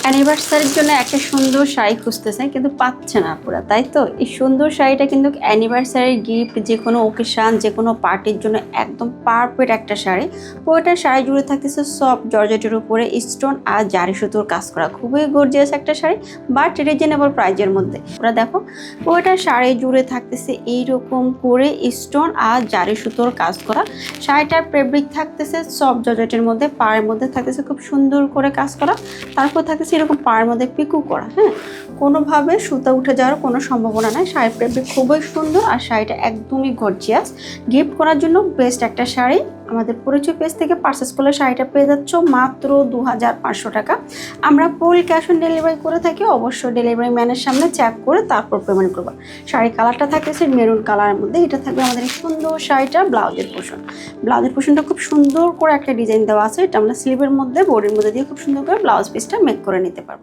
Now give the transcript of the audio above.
অ্যানিভার্সারির জন্য একটা সুন্দর শাড়ি খুঁজতেছেন কিন্তু পাচ্ছে না পুরা, তাই তো? এই সুন্দর শাড়িটা কিন্তু অ্যানিভার্সারির গিফট, যে কোনো ওকেশান, যে কোনো পার্টির জন্য একদম পারফেক্ট একটা শাড়ি। পুরোটা শাড়ি জুড়ে থাকতেছে সফট জর্জেটের উপরে স্টোন আর জারি সুতোর কাজ করা, খুবই গর্জিয়াস একটা শাড়ি, বাট রিজনেবল প্রাইজের মধ্যে। ওরা দেখো পুরোটা শাড়ি জুড়ে থাকতেছে এইরকম করে স্টোন আর জারি সুতোর কাজ করা। শাড়িটার ফেব্রিক থাকতেছে সফট জর্জেটের মধ্যে, পাড়ের মধ্যে থাকতেছে খুব সুন্দর করে কাজ করা, তারপর থাকতেছে এরকম পাড়ের মধ্যে পিকু করা। হ্যাঁ, কোনোভাবে সুতা উঠে যাওয়ার কোনো সম্ভাবনা নাই। শাড়ির ফেব্রিক খুবই সুন্দর আর শাড়িটা একদমই গর্জিয়াস। গিফট করার জন্য বেস্ট একটা শাড়ি। আমাদের পরিচয় পেজ থেকে পারচেস করলে শাড়িটা পেয়ে যাচ্ছ মাত্র 2500 টাকা। আমরা ফুল ক্যাশ অন ডেলিভারি করে থাকি। অবশ্যই ডেলিভারি ম্যানের সামনে চেক করে তারপর পেমেন্ট করবো। শাড়ি কালারটা থাকতেছে মেরুন কালারের মধ্যে। এটা থাকবে আমাদের এই সুন্দর শাড়িটা ব্লাউজের পোর্শন। ব্লাউজের পোর্শনটা খুব সুন্দর করে একটা ডিজাইন দেওয়া আছে। এটা আমরা স্লিভের মধ্যে বডির মধ্যে দিয়ে খুব সুন্দর করে ব্লাউজ পিসটা মেক করে নিতে পারবো।